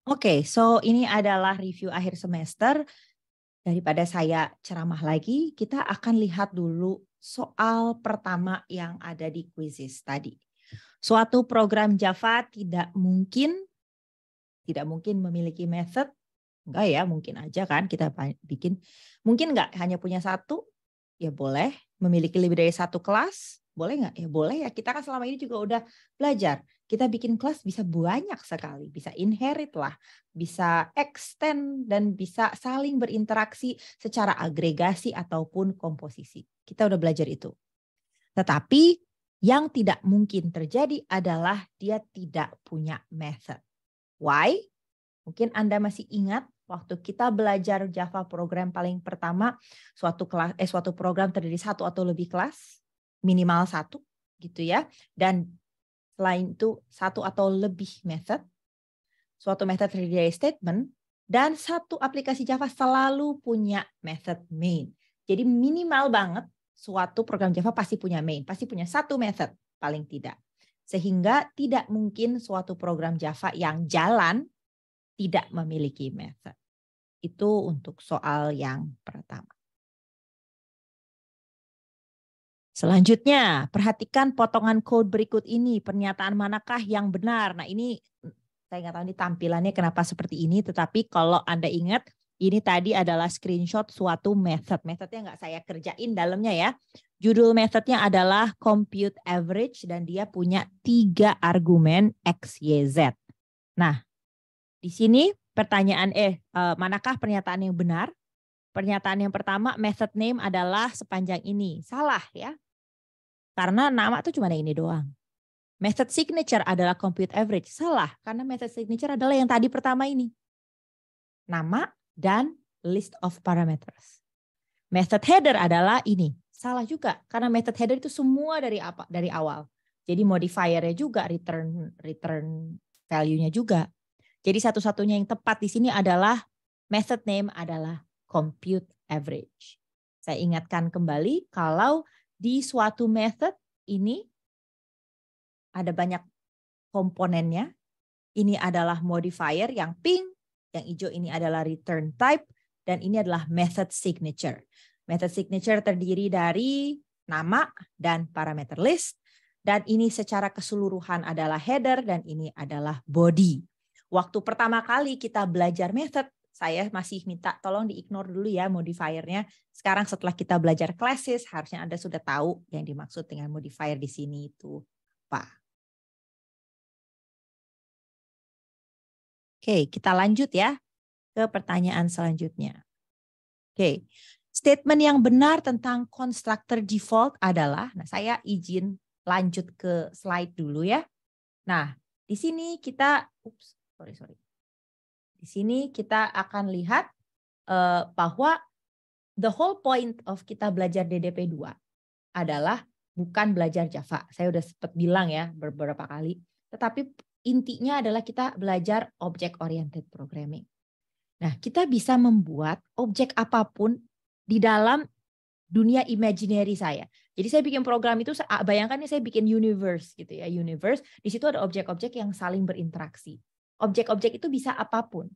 Oke, so ini adalah review akhir semester. Daripada saya ceramah lagi, kita akan lihat dulu soal pertama yang ada di quizzes tadi. Suatu program Java tidak mungkin memiliki method. Enggak ya, mungkin aja kan kita bikin. Mungkin enggak hanya punya satu, ya boleh. Memiliki lebih dari satu kelas, boleh nggak? Ya boleh ya, kita kan selama ini juga udah belajar. Kita bikin kelas bisa banyak sekali, bisa inherit lah, bisa extend, dan bisa saling berinteraksi secara agregasi ataupun komposisi. Kita udah belajar itu. Tetapi yang tidak mungkin terjadi adalah dia tidak punya method. Why? Mungkin Anda masih ingat waktu kita belajar Java program paling pertama, suatu program terdiri satu atau lebih kelas, minimal satu gitu ya. Dan selain itu satu atau lebih method, suatu method terdiri dari statement, dan satu aplikasi Java selalu punya method main. Jadi minimal banget suatu program Java pasti punya main, pasti punya satu method paling tidak. Sehingga tidak mungkin suatu program Java yang jalan tidak memiliki method. Itu untuk soal yang pertama. Selanjutnya, perhatikan potongan code berikut ini. Pernyataan manakah yang benar? Nah, ini saya nggak tahu ini tampilannya kenapa seperti ini, tetapi kalau Anda ingat, ini tadi adalah screenshot suatu method. Methodnya nggak saya kerjain dalamnya ya. Judul methodnya adalah compute average dan dia punya 3 argumen X, Y, Z. Nah, di sini pertanyaan manakah pernyataan yang benar? Pernyataan yang pertama, method name adalah sepanjang ini. Salah ya. Karena nama tuh cuma ini doang. Method signature adalah compute average. Salah, karena method signature adalah yang tadi pertama ini. Nama dan list of parameters. Method header adalah ini. Salah juga, karena method header itu semua dari awal. Jadi modifiernya juga, return value-nya juga. Jadi satu-satunya yang tepat di sini adalah method name adalah compute average. Saya ingatkan kembali kalau di suatu method ini ada banyak komponennya. Ini adalah modifier yang pink, yang hijau ini adalah return type, dan ini adalah method signature. Method signature terdiri dari nama dan parameter list, dan ini secara keseluruhan adalah header, dan ini adalah body. Waktu pertama kali kita belajar method, saya masih minta tolong di-ignore dulu ya modifiernya. Sekarang setelah kita belajar classes, harusnya Anda sudah tahu yang dimaksud dengan modifier di sini itu apa. Oke, kita lanjut ya ke pertanyaan selanjutnya. Oke, statement yang benar tentang constructor default adalah, nah saya izin lanjut ke slide dulu ya. Nah, di sini kita, Di sini kita akan lihat bahwa the whole point of kita belajar DDP 2 adalah bukan belajar Java. Saya udah sempat bilang ya beberapa kali. Tetapi intinya adalah kita belajar object oriented programming. Nah, kita bisa membuat objek apapun di dalam dunia imaginary saya. Jadi saya bikin program itu, bayangkan nih saya bikin universe gitu ya, universe. Di situ ada objek-objek yang saling berinteraksi. Objek-objek itu bisa apapun.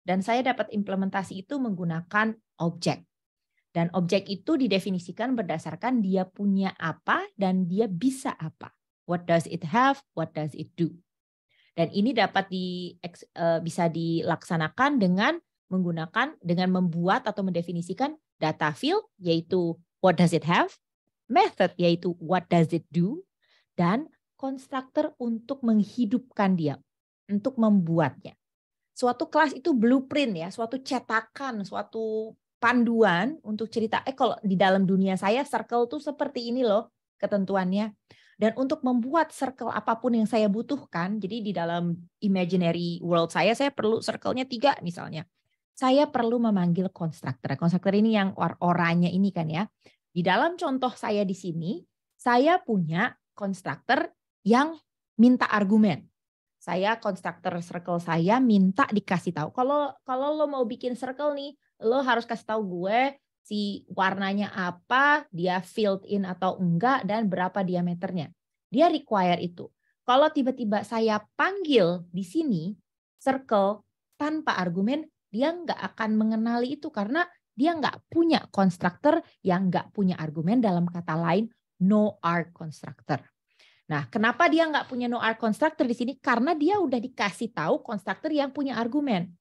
Dan saya dapat implementasi itu menggunakan objek. Dan objek itu didefinisikan berdasarkan dia punya apa dan dia bisa apa. What does it have? What does it do? Dan ini dapat bisa dilaksanakan dengan membuat atau mendefinisikan data field, yaitu what does it have, method yaitu what does it do, dan constructor untuk menghidupkan dia, untuk membuatnya. Suatu kelas itu blueprint ya, suatu cetakan, suatu panduan untuk cerita, kalau di dalam dunia saya circle tuh seperti ini loh ketentuannya. Dan untuk membuat circle apapun yang saya butuhkan, jadi di dalam imaginary world saya perlu circle-nya 3 misalnya. Saya perlu memanggil constructor. Constructor ini yang oranye ini kan ya. Di dalam contoh saya di sini, saya punya constructor yang minta argumen. Saya constructor circle saya minta dikasih tahu. Kalau lo mau bikin circle nih, lo harus kasih tahu gue si warnanya apa, dia filled in atau enggak, dan berapa diameternya. Dia require itu. Kalau tiba-tiba saya panggil di sini circle tanpa argumen, dia nggak akan mengenali itu karena dia nggak punya konstruktor yang nggak punya argumen, dalam kata lain no arg constructor. Nah, kenapa dia nggak punya no arg constructor di sini? Karena dia udah dikasih tahu konstruktor yang punya argumen.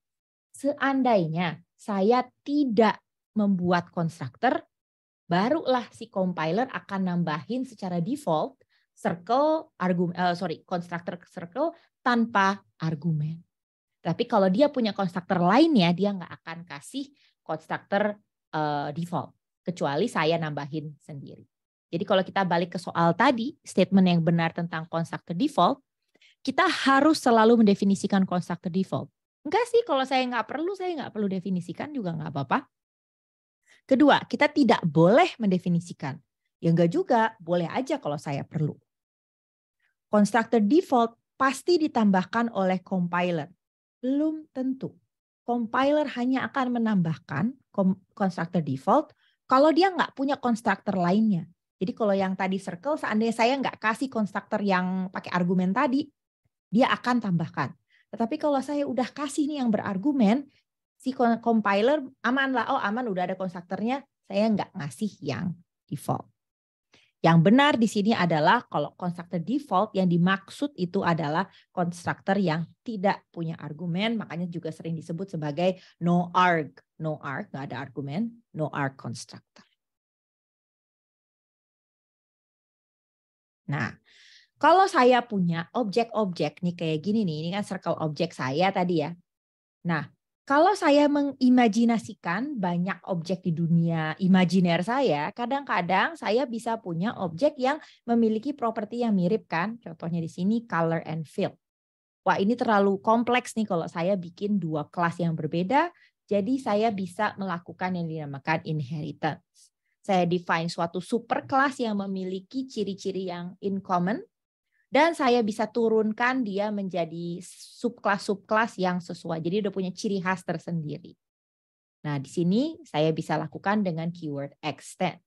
Seandainya saya tidak membuat konstruktor, barulah si compiler akan nambahin secara default konstruktor circle tanpa argumen. Tapi kalau dia punya konstruktor lainnya, dia nggak akan kasih konstruktor default, kecuali saya nambahin sendiri. Jadi kalau kita balik ke soal tadi, statement yang benar tentang konstruktor default, kita harus selalu mendefinisikan konstruktor default. Enggak sih, kalau saya nggak perlu definisikan juga nggak apa-apa. Kedua, kita tidak boleh mendefinisikan. Ya enggak juga, boleh aja kalau saya perlu. Konstruktor default pasti ditambahkan oleh compiler. Belum tentu. Compiler hanya akan menambahkan konstruktor default kalau dia nggak punya konstruktor lainnya. Jadi kalau yang tadi circle, seandainya saya nggak kasih konstruktor yang pakai argumen tadi, dia akan tambahkan. Tetapi kalau saya udah kasih nih yang berargumen, si compiler aman lah, oh aman udah ada konstruktornya, saya nggak ngasih yang default. Yang benar di sini adalah kalau konstruktor default yang dimaksud itu adalah konstruktor yang tidak punya argumen, makanya juga sering disebut sebagai no arg. No arg, nggak ada argumen, no arg constructor. Nah, kalau saya punya objek-objek nih kayak gini nih, ini kan circle objek saya tadi ya. Nah, kalau saya mengimajinasikan banyak objek di dunia imajiner saya, kadang-kadang saya bisa punya objek yang memiliki properti yang mirip kan. Contohnya di sini color and fill. Wah, ini terlalu kompleks nih kalau saya bikin dua kelas yang berbeda. Jadi saya bisa melakukan yang dinamakan inheritance. Saya define suatu superclass yang memiliki ciri-ciri yang in common. Dan saya bisa turunkan dia menjadi subkelas-subkelas yang sesuai. Jadi udah punya ciri khas tersendiri. Nah, di sini saya bisa lakukan dengan keyword extends.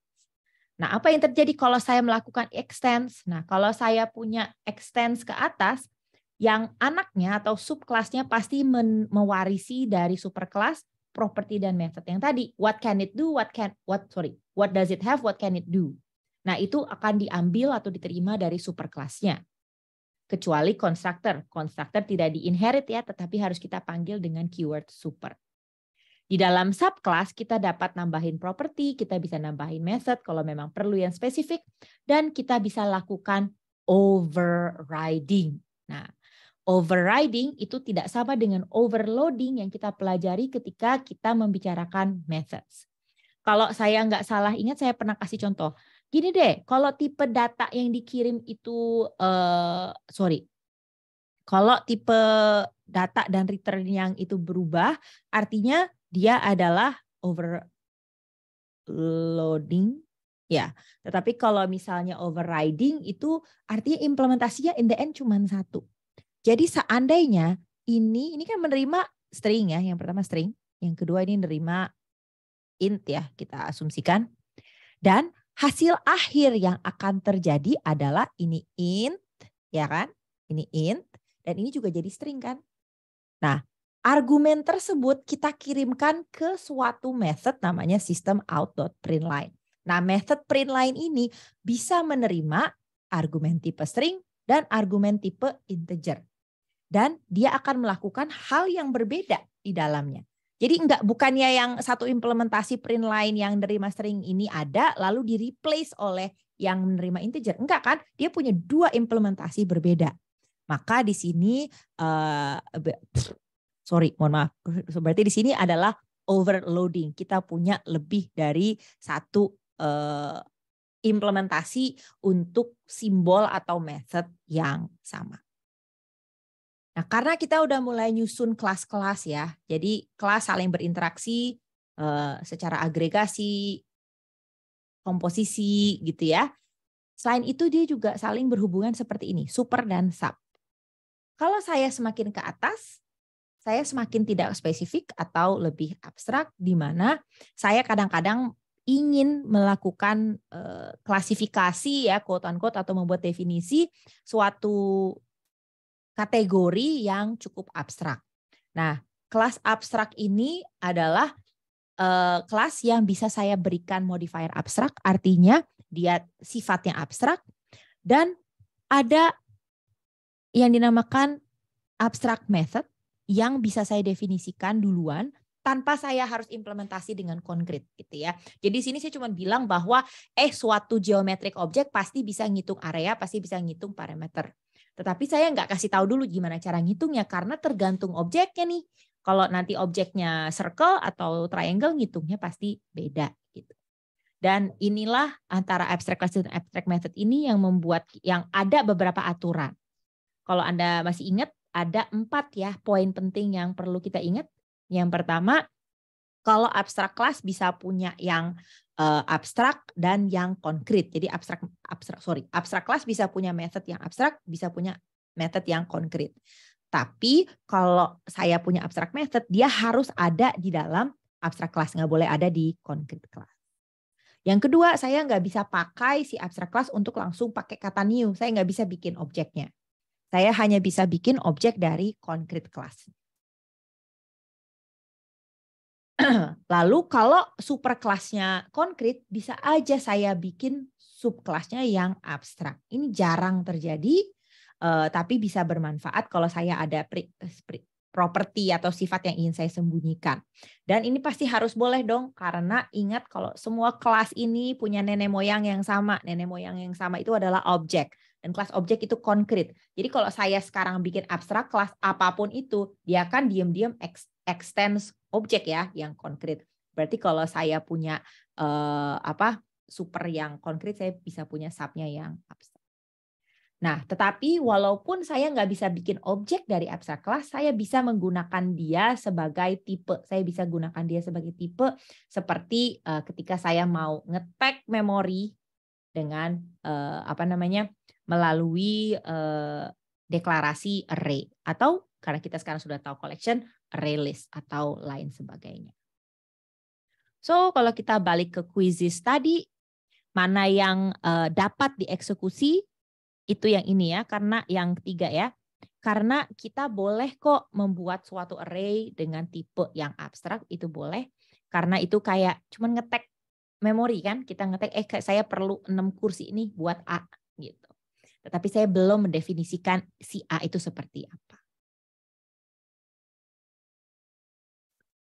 Nah, apa yang terjadi kalau saya melakukan extends? Nah, kalau saya punya extends ke atas, yang anaknya atau subkelasnya pasti mewarisi dari superkelas, property dan method yang tadi. What can it do? What does it have? What can it do? Nah, itu akan diambil atau diterima dari superkelasnya. Kecuali konstruktor. Konstruktor tidak di-inherit ya, tetapi harus kita panggil dengan keyword super. Di dalam subclass kita dapat nambahin property, kita bisa nambahin method kalau memang perlu yang spesifik, dan kita bisa lakukan overriding. Nah, overriding itu tidak sama dengan overloading yang kita pelajari ketika kita membicarakan methods. Kalau saya nggak salah ingat, saya pernah kasih contoh. Gini deh, kalau tipe data yang dikirim itu, kalau tipe data dan return yang itu berubah, artinya dia adalah overloading. Ya, tetapi kalau misalnya overriding itu artinya implementasinya in the end cuma satu. Jadi seandainya ini kan menerima string ya, yang pertama string, yang kedua ini menerima int ya, kita asumsikan. Dan hasil akhir yang akan terjadi adalah ini int, ya kan? Ini int, dan ini juga jadi string kan? Nah, argumen tersebut kita kirimkan ke suatu method namanya system out.println. Nah, method println ini bisa menerima argumen tipe string dan argumen tipe integer. Dan dia akan melakukan hal yang berbeda di dalamnya. Jadi bukannya yang satu implementasi println yang menerima string ini ada lalu di-replace oleh yang menerima integer. Enggak kan? Dia punya dua implementasi berbeda. Maka di sini mohon maaf. Berarti di sini adalah overloading. Kita punya lebih dari satu implementasi untuk simbol atau method yang sama. Nah, karena kita udah mulai nyusun kelas-kelas ya, jadi kelas saling berinteraksi secara agregasi, komposisi gitu ya. Selain itu dia juga saling berhubungan seperti ini, super dan sub. Kalau saya semakin ke atas, saya semakin tidak spesifik atau lebih abstrak, di mana saya kadang-kadang ingin melakukan klasifikasi ya, quote-unquote, atau membuat definisi suatu kategori yang cukup abstrak. Nah, kelas abstrak ini adalah kelas yang bisa saya berikan modifier abstrak, artinya dia sifatnya abstrak, dan ada yang dinamakan abstract method yang bisa saya definisikan duluan tanpa saya harus implementasi dengan konkret gitu ya. Jadi di sini saya cuma bilang bahwa suatu geometric object pasti bisa ngitung area, pasti bisa ngitung parameter. Tetapi saya nggak kasih tahu dulu gimana cara ngitungnya karena tergantung objeknya nih. Kalau nanti objeknya circle atau triangle ngitungnya pasti beda gitu. Dan inilah antara abstract class dan abstract method ini yang membuat yang ada beberapa aturan. Kalau Anda masih ingat ada 4 ya poin penting yang perlu kita ingat. Yang pertama, kalau abstract class bisa punya yang abstrak dan yang konkret. Jadi abstract class bisa punya method yang abstrak, bisa punya method yang konkret. Tapi kalau saya punya abstract method, dia harus ada di dalam abstract class, nggak boleh ada di concrete class. Yang kedua, saya nggak bisa pakai si abstract class untuk langsung pakai kata new. Saya nggak bisa bikin objeknya. Saya hanya bisa bikin objek dari concrete class. Lalu kalau superclassnya konkret, bisa aja saya bikin subclassnya yang abstrak. Ini jarang terjadi, tapi bisa bermanfaat kalau saya ada properti atau sifat yang ingin saya sembunyikan. Dan ini pasti harus boleh dong, karena ingat kalau semua kelas ini punya nenek moyang yang sama. Nenek moyang yang sama itu adalah objek. Dan kelas objek itu konkret. Jadi kalau saya sekarang bikin abstrak kelas apapun itu, dia akan diam-diam extends objek ya yang konkret. Berarti kalau saya punya super yang konkret, saya bisa punya subnya yang abstrak. Nah, tetapi walaupun saya nggak bisa bikin objek dari abstrak class, saya bisa menggunakan dia sebagai tipe. Saya bisa gunakan dia sebagai tipe seperti ketika saya mau nge-tag memori dengan melalui deklarasi array, atau karena kita sekarang sudah tahu collection, array list atau lain sebagainya. So, kalau kita balik ke quizzes tadi, mana yang dapat dieksekusi, itu yang ini ya, karena yang ketiga ya. Karena kita boleh kok membuat suatu array dengan tipe yang abstrak, itu boleh. Karena itu kayak cuman ngetek memori kan, kita ngetek saya perlu 6 kursi ini buat A gitu. Tetapi saya belum mendefinisikan si A itu seperti apa.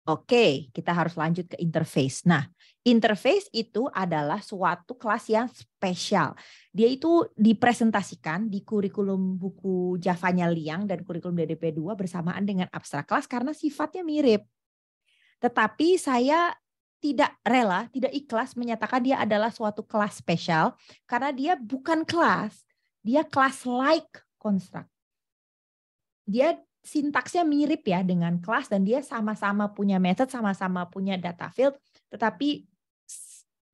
Oke, kita harus lanjut ke interface. Nah, interface itu adalah suatu kelas yang spesial. Dia itu dipresentasikan di kurikulum buku Java-nya Liang dan kurikulum DDP2 bersamaan dengan abstrak kelas karena sifatnya mirip. Tetapi saya tidak rela, tidak ikhlas menyatakan dia adalah suatu kelas spesial karena dia bukan kelas, dia class-like construct. Dia sintaksnya mirip ya dengan kelas dan dia sama-sama punya method, sama-sama punya data field, tetapi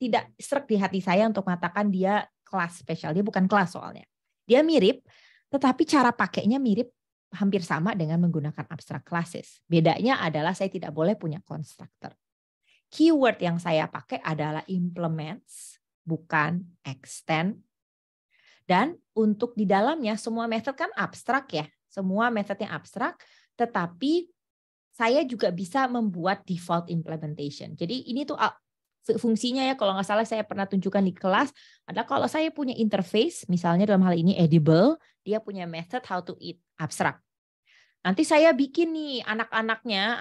tidak serak di hati saya untuk mengatakan dia kelas spesial. Dia bukan kelas soalnya. Dia mirip, tetapi cara pakainya mirip hampir sama dengan menggunakan abstract classes. Bedanya adalah saya tidak boleh punya constructor. Keyword yang saya pakai adalah implements, bukan extend. Dan untuk di dalamnya semua method kan abstrak ya. Semua metodnya abstrak, tetapi saya juga bisa membuat default implementation. Jadi ini tuh fungsinya ya, kalau nggak salah saya pernah tunjukkan di kelas, adalah kalau saya punya interface, misalnya dalam hal ini edible, dia punya method how to eat abstrak. Nanti saya bikin nih anak-anaknya,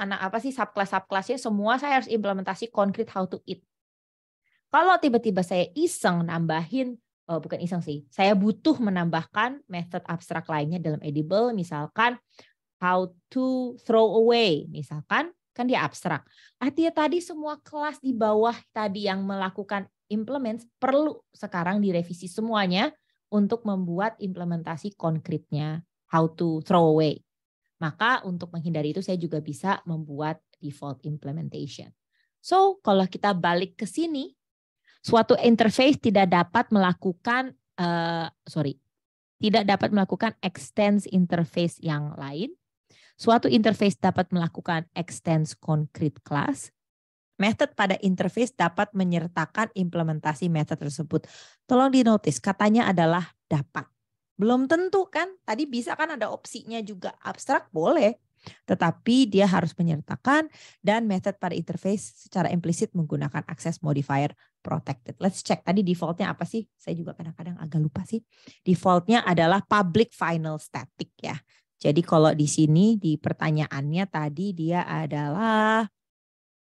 subclass-subclassnya semua saya harus implementasi concrete how to eat. Kalau tiba-tiba saya iseng nambahin, bukan iseng sih, saya butuh menambahkan method abstrak lainnya dalam edible, misalkan how to throw away, misalkan, kan dia abstrak. Artinya tadi semua kelas di bawah tadi yang melakukan implements perlu sekarang direvisi semuanya untuk membuat implementasi konkretnya how to throw away. Maka untuk menghindari itu saya juga bisa membuat default implementation. So, kalau kita balik ke sini, suatu interface tidak dapat melakukan extends interface yang lain. Suatu interface dapat melakukan extends concrete class. Method pada interface dapat menyertakan implementasi method tersebut. Tolong di-notice, katanya adalah dapat. Belum tentu kan? Tadi bisa kan ada opsinya juga abstrak, boleh. tetapi dia harus menyertakan dan method pada interface secara implisit menggunakan access modifier protected. Let's check tadi defaultnya apa sih? Saya juga kadang-kadang agak lupa sih. Defaultnya adalah public final static ya. Jadi kalau di sini di pertanyaannya tadi dia adalah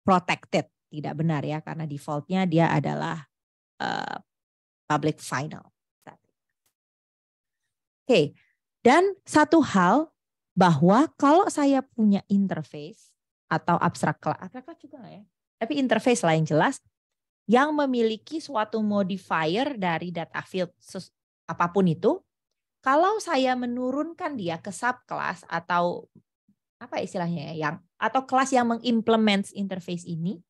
protected. Tidak benar ya, karena defaultnya dia adalah public final. Oke, dan satu hal bahwa kalau saya punya interface atau abstrak class juga nggak ya? Tapi interface lah yang jelas, yang memiliki suatu modifier dari data field apapun itu, kalau saya menurunkan dia ke subclass atau apa istilahnya ya, atau kelas yang mengimplement interface ini,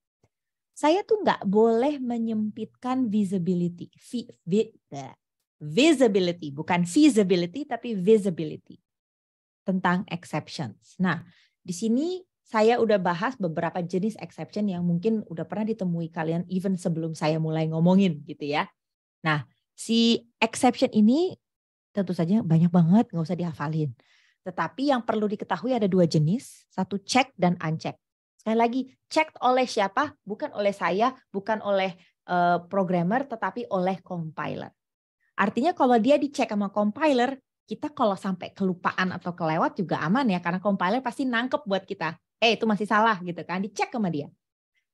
saya tuh nggak boleh menyempitkan visibility. Visibility, bukan feasibility tapi visibility tentang exceptions. Nah, di sini saya udah bahas beberapa jenis exception yang mungkin udah pernah ditemui kalian even sebelum saya mulai ngomongin gitu ya. Nah, si exception ini tentu saja banyak banget, nggak usah dihafalin. Tetapi yang perlu diketahui ada dua jenis, satu check dan uncheck. Sekali lagi, checked oleh siapa? Bukan oleh saya, bukan oleh programmer, tetapi oleh compiler. Artinya kalau dia dicek sama compiler, kita kalau sampai kelupaan atau kelewat juga aman ya, karena compiler pasti nangkep buat kita. Itu masih salah gitu kan, dicek sama dia.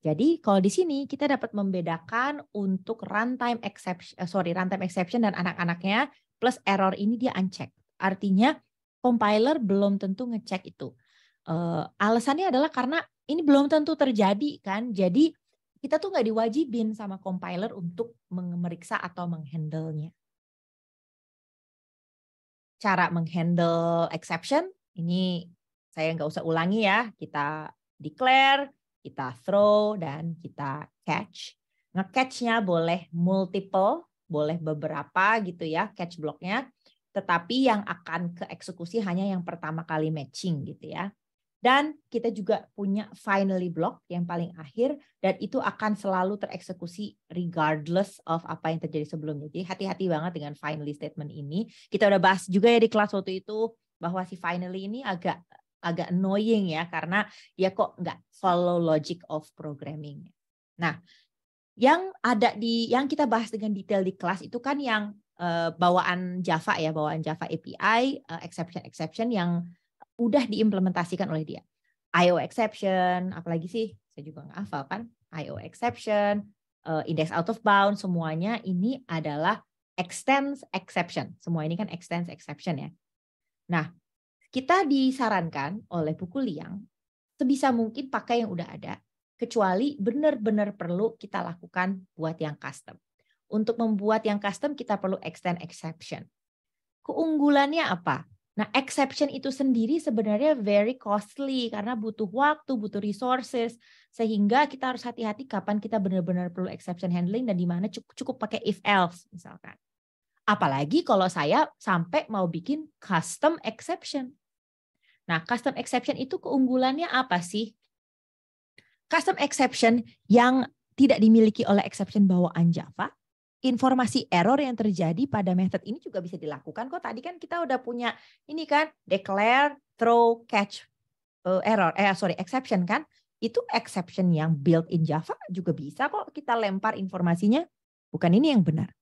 Jadi kalau di sini kita dapat membedakan untuk runtime exception dan anak-anaknya plus error ini dia unchecked. Artinya compiler belum tentu ngecek itu. Alasannya adalah karena ini belum tentu terjadi kan. Jadi kita tuh nggak diwajibin sama compiler untuk memeriksa atau menghandle-nya. Cara menghandle exception ini saya nggak usah ulangi ya. Kita declare, kita throw, dan kita catch. Nge-catch-nya boleh multiple, boleh beberapa gitu ya catch block-nya. Tetapi yang akan ke eksekusi hanya yang pertama kali matching gitu ya. Dan kita juga punya finally block yang paling akhir, dan itu akan selalu tereksekusi regardless of apa yang terjadi sebelumnya. Jadi hati-hati banget dengan finally statement ini. Kita udah bahas juga ya di kelas waktu itu bahwa si finally ini agak annoying ya, karena dia kok nggak follow logic of programming. Nah, yang kita bahas dengan detail di kelas itu kan yang bawaan Java ya, bawaan Java API, exception yang udah diimplementasikan oleh dia. IO exception, apalagi sih? Saya juga nggak hafal kan. IO exception, index out of bound, semuanya ini adalah extends exception. Semua ini kan extends exception ya. Nah, kita disarankan oleh buku Liang sebisa mungkin pakai yang udah ada, kecuali benar-benar perlu kita lakukan buat yang custom. Untuk membuat yang custom kita perlu extend exception. Keunggulannya apa? Nah, exception itu sendiri sebenarnya very costly karena butuh waktu, butuh resources, sehingga kita harus hati-hati kapan kita benar-benar perlu exception handling dan di mana cukup pakai if else misalkan. Apalagi kalau saya sampai mau bikin custom exception. Nah, custom exception itu keunggulannya apa sih? Custom exception yang tidak dimiliki oleh exception bawaan Java, informasi error yang terjadi pada method ini juga bisa dilakukan kok. Tadi kan kita udah punya ini kan, declare, throw, catch exception kan. Itu exception yang built in Java juga bisa kok kita lempar informasinya. Bukan ini yang benar.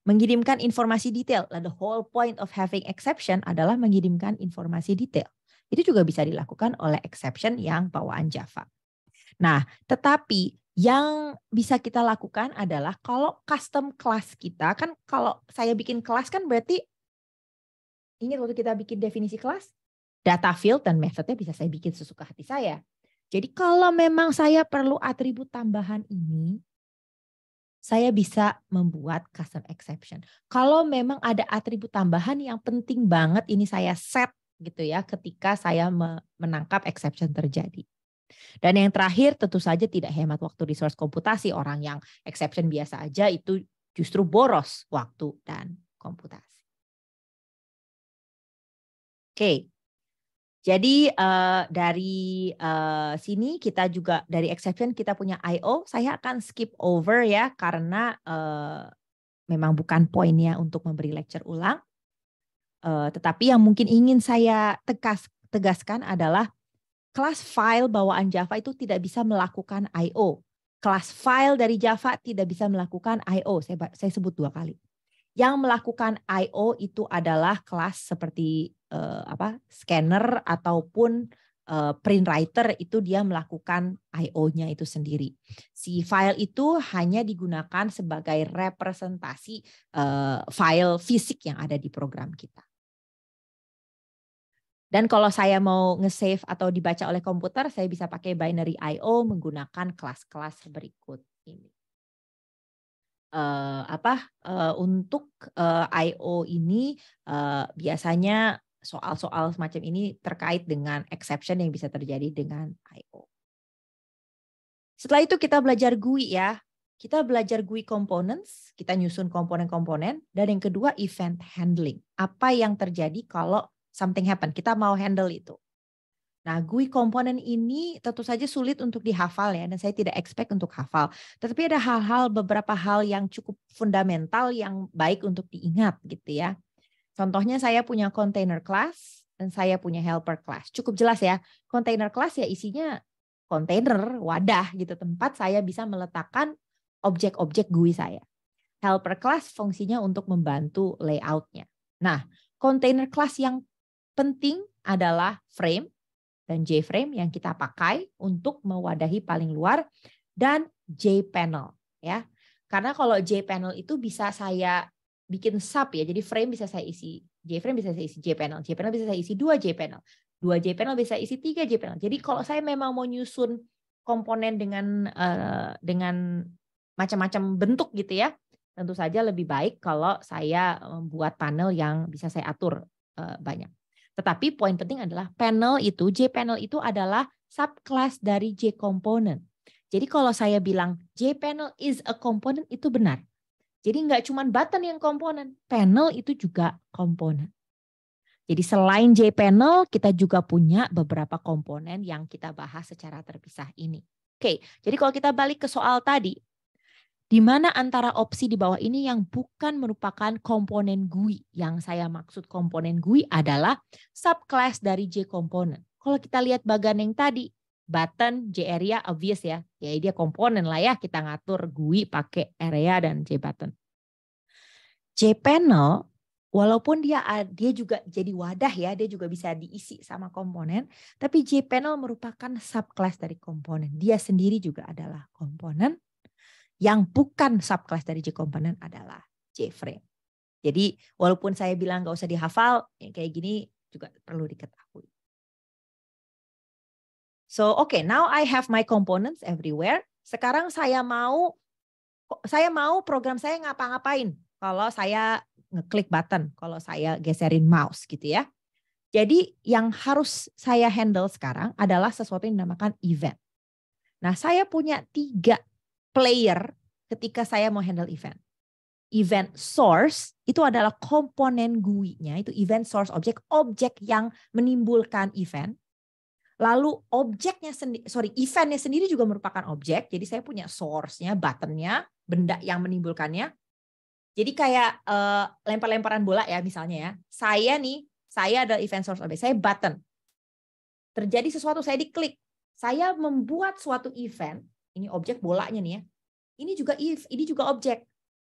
Mengirimkan informasi detail. The whole point of having exception adalah mengirimkan informasi detail. Itu juga bisa dilakukan oleh exception yang bawaan Java. Nah, tetapi yang bisa kita lakukan adalah kalau custom class kita, kan kalau saya bikin kelas kan berarti, ingat waktu kita bikin definisi kelas, data field dan methodnya bisa saya bikin sesuka hati saya. Jadi kalau memang saya perlu atribut tambahan ini, saya bisa membuat custom exception. Kalau memang ada atribut tambahan yang penting banget ini saya set gitu ya ketika saya menangkap exception terjadi. Dan yang terakhir tentu saja tidak hemat waktu resource komputasi. Orang yang exception biasa aja itu justru boros waktu dan komputasi. Oke, jadi dari sini kita juga dari exception kita punya I/O. Saya akan skip over ya karena memang bukan poinnya untuk memberi lecture ulang. Tetapi yang mungkin ingin saya tegaskan adalah Kelas file bawaan Java itu tidak bisa melakukan I/O. Kelas file dari Java tidak bisa melakukan I/O. Saya sebut 2 kali. Yang melakukan I/O itu adalah kelas seperti scanner ataupun print writer, itu dia melakukan I/O-nya itu sendiri. Si file itu hanya digunakan sebagai representasi file fisik yang ada di program kita. Dan kalau saya mau nge-save atau dibaca oleh komputer, saya bisa pakai binary I/O menggunakan kelas-kelas berikut ini. Untuk I/O ini biasanya soal-soal semacam ini terkait dengan exception yang bisa terjadi dengan I/O. Setelah itu kita belajar GUI ya. Kita belajar GUI components, kita nyusun komponen-komponen, dan yang kedua event handling. Apa yang terjadi kalau something happen, kita mau handle itu. Nah, GUI komponen ini tentu saja sulit untuk dihafal ya, dan saya tidak expect untuk hafal. Tetapi ada beberapa hal yang cukup fundamental yang baik untuk diingat gitu ya. Contohnya saya punya container class dan saya punya helper class. Cukup jelas ya, container class ya isinya container, wadah gitu, tempat saya bisa meletakkan objek-objek GUI saya. Helper class fungsinya untuk membantu layout-nya. Nah, container class yang penting adalah frame dan JFrame yang kita pakai untuk mewadahi paling luar, dan JPanel ya. Karena kalau JPanel itu bisa saya bikin sub ya. Jadi frame bisa saya isi JFrame, bisa saya isi JPanel. JPanel bisa saya isi 2 JPanel. 2 JPanel bisa isi 3 JPanel. Jadi kalau saya memang mau nyusun komponen dengan macam-macam bentuk gitu ya, tentu saja lebih baik kalau saya membuat panel yang bisa saya atur banyak. Tetapi poin penting adalah JPanel itu adalah subclass dari JComponent. Jadi kalau saya bilang JPanel is a component, itu benar. Jadi nggak cuma button yang komponen, panel itu juga komponen. Jadi selain JPanel, kita juga punya beberapa komponen yang kita bahas secara terpisah ini. Oke, jadi kalau kita balik ke soal tadi, di mana antara opsi di bawah ini yang bukan merupakan komponen GUI. Yang saya maksud komponen GUI adalah subclass dari JComponent. Kalau kita lihat bagian yang tadi, button, JArea, obvious ya. Ya dia komponen lah ya, kita ngatur GUI pakai area dan JButton. JPanel, walaupun dia juga jadi wadah ya, dia juga bisa diisi sama komponen, tapi JPanel merupakan subclass dari komponen. Dia sendiri juga adalah komponen. Yang bukan subclass dari JComponent adalah JFrame. Jadi walaupun saya bilang nggak usah dihafal, yang kayak gini juga perlu diketahui. So now I have my components everywhere. Sekarang saya mau program saya ngapa-ngapain. Kalau saya ngeklik button, kalau saya geserin mouse gitu ya. Jadi yang harus saya handle sekarang adalah sesuatu yang dinamakan event. Nah, saya punya 3 player ketika saya mau handle event. Event source itu adalah komponen GUI-nya, itu event source objek yang menimbulkan event. Lalu eventnya sendiri juga merupakan objek. Jadi saya punya source-nya, button-nya, benda yang menimbulkannya. Jadi kayak lempar-lemparan bola ya misalnya ya. Saya adalah event source object, saya button. Terjadi sesuatu, saya diklik. Saya membuat suatu event, ini objek bolanya nih ya. Ini juga objek.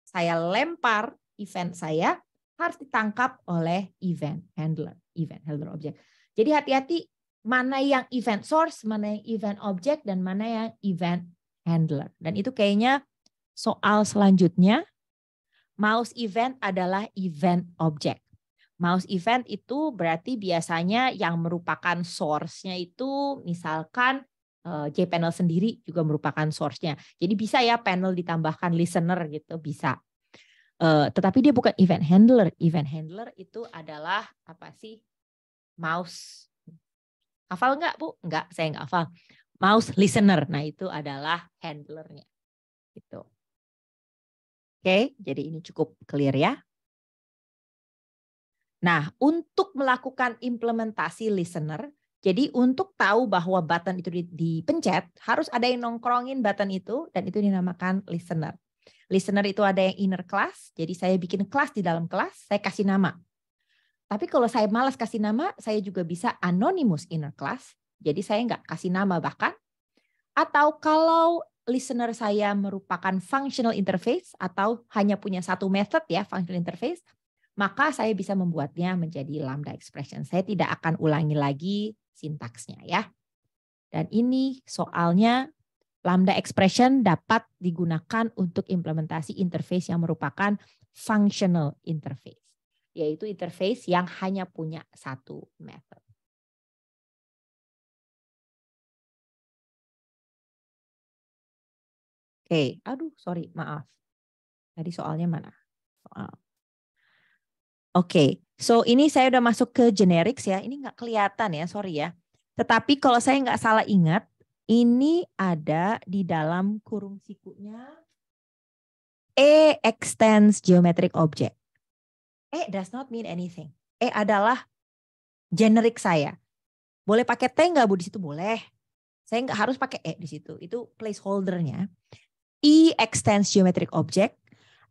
Saya lempar event saya, harus ditangkap oleh event handler objek. Jadi hati-hati mana yang event source, mana yang event object, dan mana yang event handler. Dan itu kayaknya soal selanjutnya. Mouse event adalah event object. Mouse event itu berarti biasanya yang merupakan source-nya itu misalkan JPanel sendiri juga merupakan source-nya. Jadi bisa ya panel ditambahkan listener gitu, bisa. Tetapi dia bukan event handler. Event handler itu adalah apa sih? Mouse. Hafal nggak Bu? Nggak, saya nggak hafal. Mouse listener. Nah itu adalah handlernya. Gitu. Oke, jadi ini cukup clear ya. Nah, untuk melakukan implementasi listener, jadi untuk tahu bahwa button itu dipencet, harus ada yang nongkrongin button itu, dan itu dinamakan listener. Listener itu ada yang inner class, jadi saya bikin kelas di dalam kelas, saya kasih nama. Tapi kalau saya malas kasih nama, saya juga bisa anonymous inner class. jadi saya nggak kasih nama bahkan. Atau kalau listener saya merupakan functional interface atau hanya punya satu method ya, functional interface, maka saya bisa membuatnya menjadi lambda expression. Saya tidak akan ulangi lagi sintaksnya ya. Dan ini soalnya lambda expression dapat digunakan untuk implementasi interface yang merupakan functional interface, yaitu interface yang hanya punya satu method. Oke, sorry, maaf. Tadi soalnya mana? Oke, so ini saya udah masuk ke generics ya. Ini nggak kelihatan ya, sorry ya. Tetapi kalau saya nggak salah ingat, ini ada di dalam kurung sikunya E extends geometric object. E does not mean anything. E adalah generik saya. Boleh pakai T nggak Bu di situ? Boleh. Saya nggak harus pakai E di situ. Itu placeholder-nya. E extends geometric object.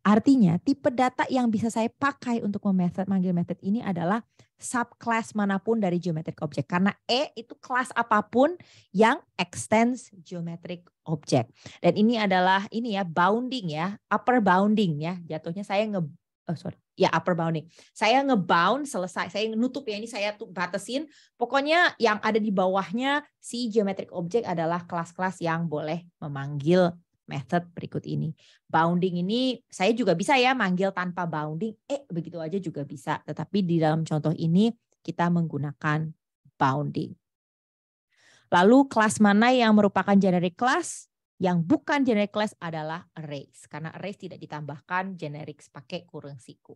Artinya tipe data yang bisa saya pakai untuk manggil method ini adalah subclass manapun dari geometric object. Karena E itu kelas apapun yang extends geometric object. Dan ini adalah bounding ya, upper bounding ya. Jatuhnya saya upper bounding. Saya ngebound selesai, saya nutup ya, ini saya tuh batasin. Pokoknya yang ada di bawahnya si geometric object adalah kelas-kelas yang boleh memanggil method berikut ini. Bounding ini saya juga bisa ya manggil tanpa bounding, begitu aja juga bisa. Tetapi di dalam contoh ini kita menggunakan bounding. Lalu kelas mana yang merupakan generic class? Yang bukan generic class adalah arrays. Karena arrays tidak ditambahkan generics pakai kurung siku.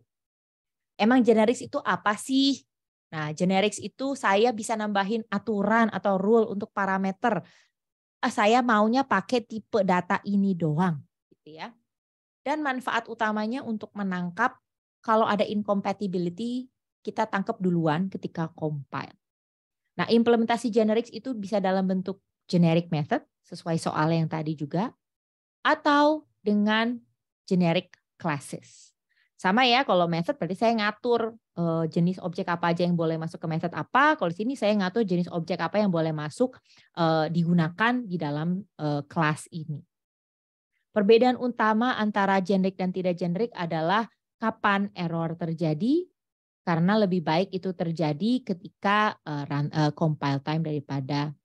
Emang generics itu apa sih? Nah, generics itu saya bisa nambahin aturan atau rule untuk parameter. Saya maunya pakai tipe data ini doang, gitu ya. Dan manfaat utamanya untuk menangkap kalau ada incompatibility, kita tangkap duluan ketika compile. Nah, implementasi generics itu bisa dalam bentuk generic method, sesuai soal yang tadi juga, atau dengan generic classes. Sama ya, kalau method berarti saya ngatur jenis objek apa aja yang boleh masuk ke method apa. Kalau di sini saya ngatur jenis objek apa yang boleh masuk digunakan di dalam kelas ini. Perbedaan utama antara generic dan tidak generic adalah kapan error terjadi, karena lebih baik itu terjadi ketika compile time daripada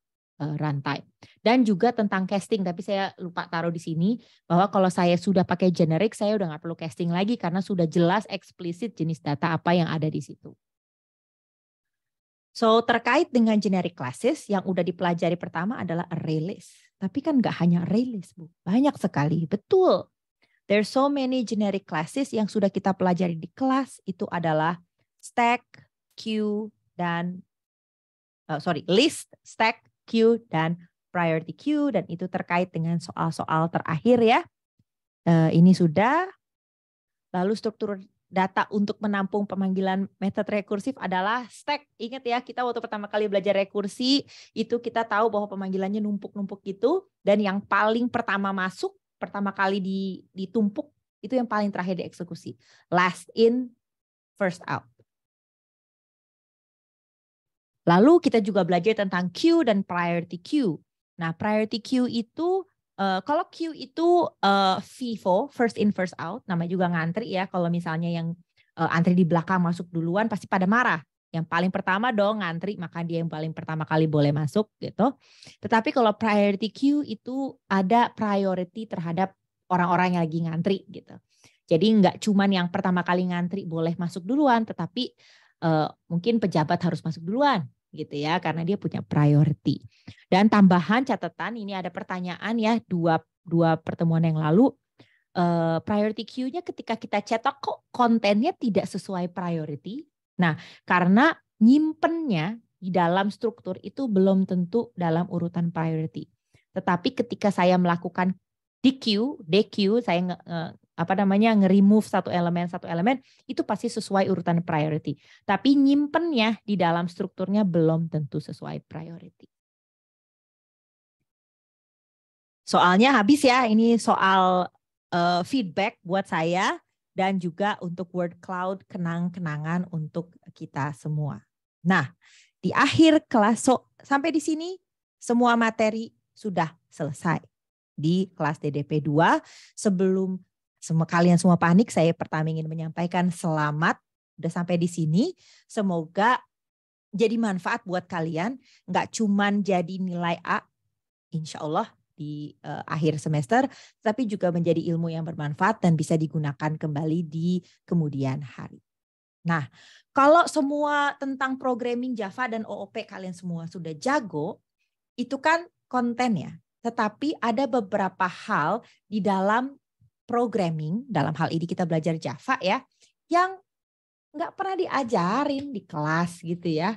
runtime. Dan juga tentang casting, tapi saya lupa taruh di sini bahwa kalau saya sudah pakai generic, saya udah nggak perlu casting lagi karena sudah jelas eksplisit jenis data apa yang ada di situ. So terkait dengan generic classes yang udah dipelajari pertama adalah array list. Tapi kan nggak hanya array list, Bu. Banyak sekali, betul. There's so many generic classes yang sudah kita pelajari di kelas, itu adalah stack, queue, dan list, stack, queue, dan priority queue, dan itu terkait dengan soal-soal terakhir ya. Ini sudah. Lalu struktur data untuk menampung pemanggilan metode rekursif adalah stack. Ingat ya, kita waktu pertama kali belajar rekursi, itu kita tahu bahwa pemanggilannya numpuk-numpuk gitu, dan yang paling pertama masuk, pertama kali ditumpuk, itu yang paling terakhir dieksekusi. Last in, first out. Lalu kita juga belajar tentang queue dan priority queue. Nah, priority queue itu, kalau queue itu FIFO, first in first out, namanya juga ngantri ya. Kalau misalnya yang antri di belakang masuk duluan pasti pada marah. Yang paling pertama dong ngantri, maka dia yang paling pertama kali boleh masuk gitu. Tetapi kalau priority queue itu ada priority terhadap orang-orang yang lagi ngantri gitu. Jadi nggak cuman yang pertama kali ngantri boleh masuk duluan, tetapi mungkin pejabat harus masuk duluan gitu ya, karena dia punya priority. Dan tambahan catatan, ini ada pertanyaan ya, dua pertemuan yang lalu, priority queue-nya ketika kita cetak kok kontennya tidak sesuai priority. Nah, karena nyimpennya di dalam struktur itu belum tentu dalam urutan priority. Tetapi ketika saya melakukan DQ, saya nge-remove satu elemen itu pasti sesuai urutan priority. Tapi nyimpennya di dalam strukturnya belum tentu sesuai priority. Soalnya habis ya, ini soal feedback buat saya dan juga untuk word cloud kenang-kenangan untuk kita semua. Nah, Di akhir kelas, sampai di sini semua materi sudah selesai. Di kelas DDP 2, sebelum kalian semua panik, saya pertama ingin menyampaikan selamat udah sampai di sini. Semoga jadi manfaat buat kalian, nggak cuman jadi nilai A, insya Allah di akhir semester, tapi juga menjadi ilmu yang bermanfaat dan bisa digunakan kembali di kemudian hari. Nah, kalau semua tentang programming Java dan OOP kalian semua sudah jago, itu kan konten ya. Tetapi ada beberapa hal di dalam programming, dalam hal ini kita belajar Java ya, yang nggak pernah diajarin di kelas gitu ya.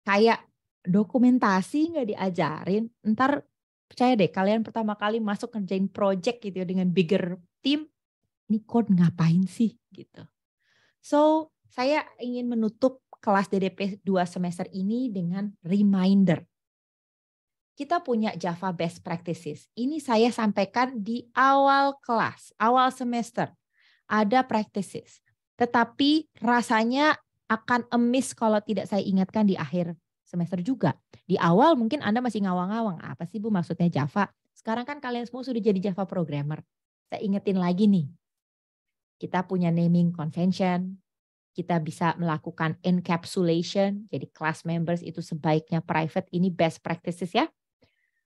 Kayak dokumentasi nggak diajarin. Ntar percaya deh, kalian pertama kali masuk ngerjain project gitu ya dengan bigger team, ini code ngapain sih gitu. So, saya ingin menutup kelas DDP 2 semester ini dengan reminder. Kita punya Java Best Practices. Ini saya sampaikan di awal kelas, awal semester. Ada practices. Tetapi rasanya akan amiss kalau tidak saya ingatkan di akhir semester juga. Di awal mungkin Anda masih ngawang-ngawang. Apa sih Bu maksudnya Java? Sekarang kan kalian semua sudah jadi Java programmer. Saya ingetin lagi nih. Kita punya naming convention. Kita bisa melakukan encapsulation. Jadi class members itu sebaiknya private. Ini best practices ya.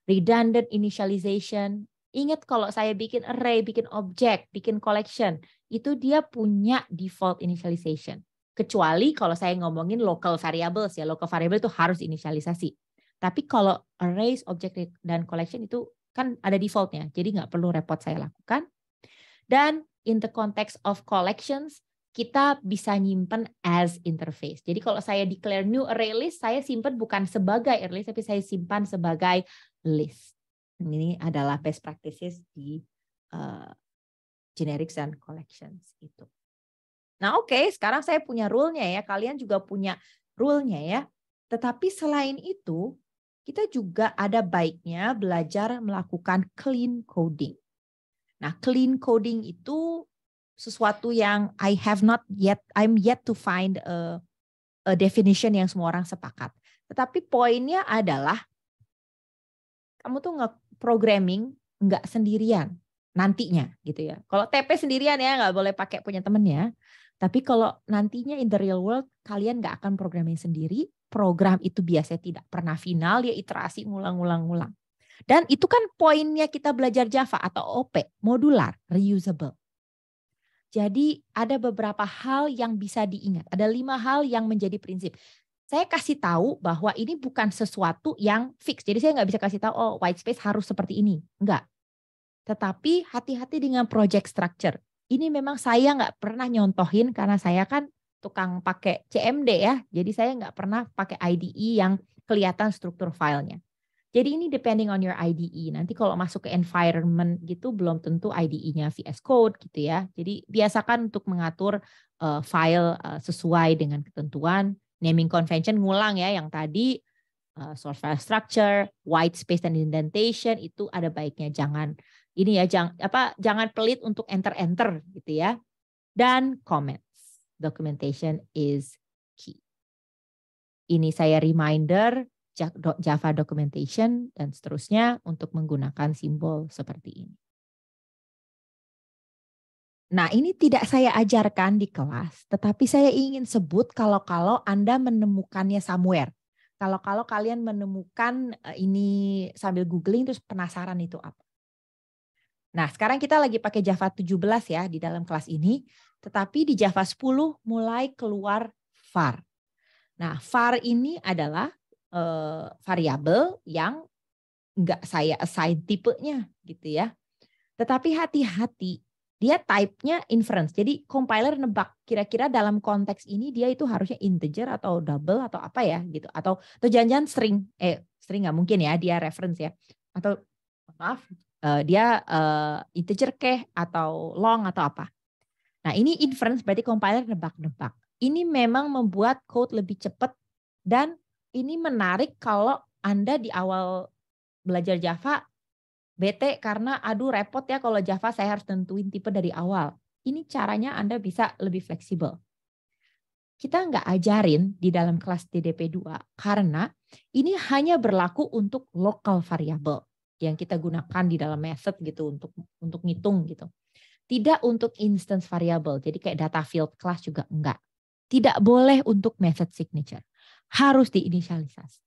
Redundant initialization. Ingat kalau saya bikin array, bikin object, bikin collection. Itu dia punya default initialization. Kecuali kalau saya ngomongin local variables ya. Local variable itu harus inisialisasi. Tapi kalau arrays, object, dan collection itu kan ada defaultnya. Jadi nggak perlu repot saya lakukan. Dan in the context of collections, kita bisa nyimpen as interface. Jadi kalau saya declare new array list, saya simpan bukan sebagai array list, tapi saya simpan sebagai list. Ini adalah best practices di generics and collections itu. Nah oke, sekarang saya punya rule-nya ya, kalian juga punya rule-nya ya. Tetapi selain itu, kita juga ada baiknya belajar melakukan clean coding. Nah clean coding itu sesuatu yang I'm yet to find a definition yang semua orang sepakat. Tetapi poinnya adalah kamu tuh nge-programming nggak sendirian nantinya gitu ya. Kalau TP sendirian ya nggak boleh pakai punya temen ya. Tapi kalau nantinya in the real world kalian nggak akan programming sendiri. Program itu biasanya tidak pernah final, dia iterasi ngulang-ngulang-ngulang. Dan itu kan poinnya kita belajar Java atau OP, modular, reusable. Jadi ada beberapa hal yang bisa diingat. Ada 5 hal yang menjadi prinsip. Saya kasih tahu bahwa ini bukan sesuatu yang fix. Jadi saya nggak bisa kasih tahu, oh white space harus seperti ini. Enggak. Tetapi hati-hati dengan project structure. Ini memang saya nggak pernah nyontohin karena saya kan tukang pakai CMD ya. Jadi saya nggak pernah pakai IDE yang kelihatan struktur filenya. Jadi ini depending on your IDE. Nanti kalau masuk ke environment gitu belum tentu IDE-nya VS Code gitu ya. Jadi biasakan untuk mengatur file sesuai dengan ketentuan. Naming convention ngulang ya yang tadi source file structure, white space dan indentation itu ada baiknya jangan jangan pelit untuk enter gitu ya. Dan comments. Documentation is key. Ini saya reminder Java documentation, dan seterusnya untuk menggunakan simbol seperti ini. Nah, ini tidak saya ajarkan di kelas, tetapi saya ingin sebut kalau Anda menemukannya somewhere. Kalau kalian menemukan ini sambil googling terus penasaran itu apa. Nah, sekarang kita lagi pakai Java 17 ya di dalam kelas ini, tetapi di Java 10 mulai keluar var. Nah, var ini adalah variabel yang nggak saya assign tipenya gitu ya. Tetapi hati-hati, dia type-nya inference. Jadi compiler nebak kira-kira dalam konteks ini dia itu harusnya integer atau double atau apa ya gitu. Atau jangan-jangan string. String nggak mungkin ya, dia reference ya. Atau maaf, dia integer keh atau long atau apa. Nah ini inference berarti compiler nebak-nebak. Ini memang membuat code lebih cepat dan ini menarik kalau Anda di awal belajar Java bete karena aduh repot ya kalau Java saya harus tentuin tipe dari awal. Ini caranya Anda bisa lebih fleksibel. kita nggak ajarin di dalam kelas DDP2 karena ini hanya berlaku untuk local variable yang kita gunakan di dalam method gitu untuk ngitung gitu. Tidak untuk instance variable. Jadi kayak data field class juga enggak. Tidak boleh untuk method signature. Harus diinisialisasi.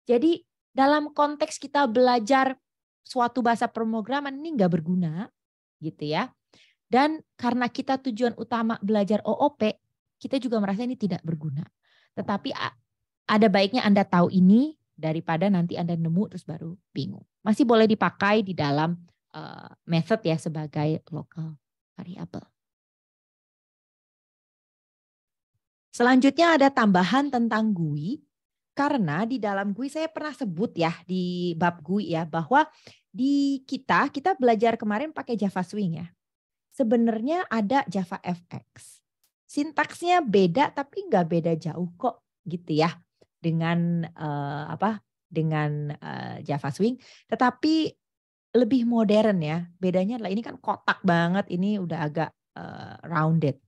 Jadi dalam konteks kita belajar suatu bahasa pemrograman ini enggak berguna gitu ya. Dan karena kita tujuan utama belajar OOP, kita juga merasa ini tidak berguna. Tetapi ada baiknya Anda tahu ini daripada nanti Anda nemu terus baru bingung. Masih boleh dipakai di dalam method ya sebagai local variable. Selanjutnya ada tambahan tentang GUI. Karena di dalam GUI saya pernah sebut ya di bab GUI ya bahwa di kita belajar kemarin pakai Java Swing ya. Sebenarnya ada Java FX. Sintaksnya beda tapi nggak beda jauh kok gitu ya dengan Java Swing. Tetapi lebih modern ya. Bedanya adalah ini kan kotak banget, ini udah agak rounded.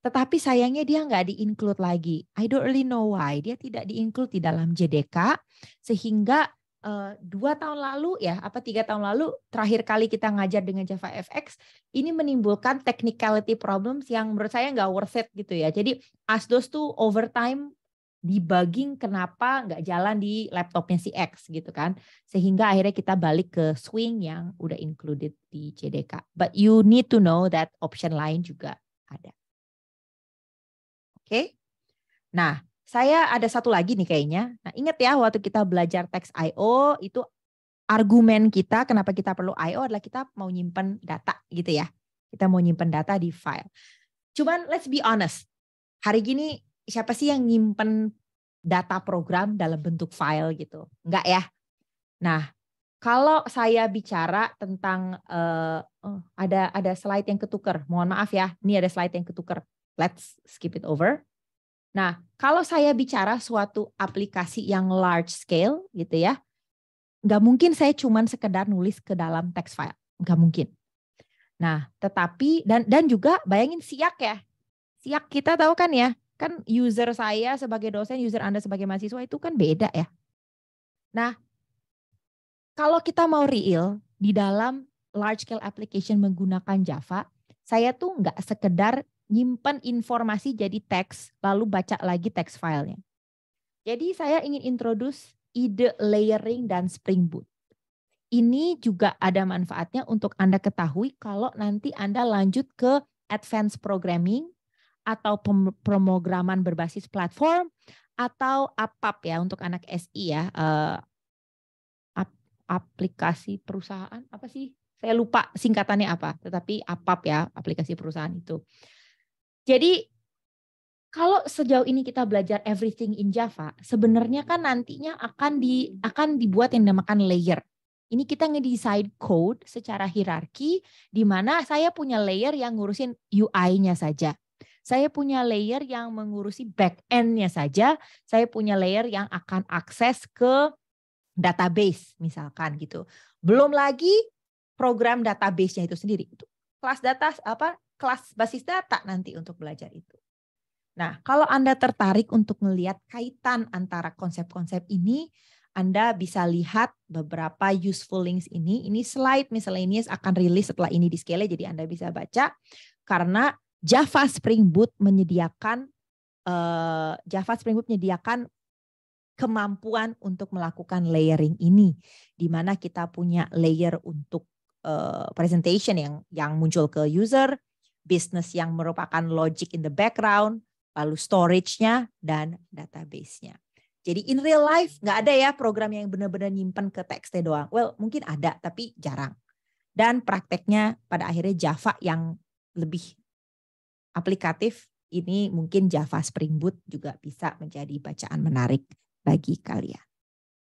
Tetapi sayangnya dia nggak di-include lagi. I don't really know why. Dia tidak di-include di dalam JDK. Sehingga 2 tahun lalu ya, 3 tahun lalu terakhir kali kita ngajar dengan Java FX, ini menimbulkan technicality problems yang menurut saya nggak worth it gitu ya. Jadi ASDOS tuh overtime debugging kenapa nggak jalan di laptopnya si X gitu kan. Sehingga akhirnya kita balik ke Swing yang udah included di JDK. But you need to know that option lain juga ada. Oke. Nah, saya ada satu lagi nih kayaknya. Nah, ingat ya waktu kita belajar text I/O itu argumen kita kenapa kita perlu I/O adalah kita mau nyimpen data gitu ya. Kita mau nyimpen data di file. Cuman let's be honest. Hari gini siapa sih yang nyimpen data program dalam bentuk file gitu? Enggak ya. Nah, kalau saya bicara tentang ada slide yang ketuker. Mohon maaf ya, ini ada slide yang ketuker. Let's skip it over. Nah, kalau saya bicara suatu aplikasi yang large scale gitu ya, nggak mungkin saya cuman sekedar nulis ke dalam text file. Nggak mungkin. Nah, tetapi, dan juga bayangin SIAK ya. SIAK kita tahu kan ya, kan user saya sebagai dosen, user Anda sebagai mahasiswa itu kan beda ya. Nah, kalau kita mau real di dalam large scale application menggunakan Java, saya tuh nggak sekedar nyimpan informasi jadi teks, lalu baca lagi teks filenya. Jadi saya ingin introduce ide layering dan Spring Boot. Ini juga ada manfaatnya untuk Anda ketahui kalau nanti Anda lanjut ke advanced programming atau pemrograman berbasis platform atau APAP ya untuk anak SI ya, aplikasi perusahaan apa sih? Saya lupa singkatannya apa, tetapi APAP ya, aplikasi perusahaan itu. Jadi kalau sejauh ini kita belajar everything in Java, sebenarnya kan nantinya akan dibuat yang dinamakan layer. Ini kita ngedesain code secara hierarki, di mana saya punya layer yang ngurusin UI-nya saja. Saya punya layer yang mengurusi back-end-nya saja. Saya punya layer yang akan akses ke database misalkan gitu. Belum lagi program database-nya itu sendiri. Itu kelas basis data nanti untuk belajar itu. Nah, kalau Anda tertarik untuk melihat kaitan antara konsep-konsep ini, Anda bisa lihat beberapa useful links ini. Ini slide miscellaneous akan rilis setelah ini di scale, jadi Anda bisa baca. Karena Java Spring Boot menyediakan kemampuan untuk melakukan layering ini, di mana kita punya layer untuk presentation yang muncul ke user, business yang merupakan logic in the background, lalu storage-nya dan database-nya. Jadi in real life nggak ada ya program yang benar-benar nyimpen ke teksnya doang. Well, mungkin ada tapi jarang. Dan prakteknya pada akhirnya Java yang lebih aplikatif, ini mungkin Java Spring Boot juga bisa menjadi bacaan menarik bagi kalian.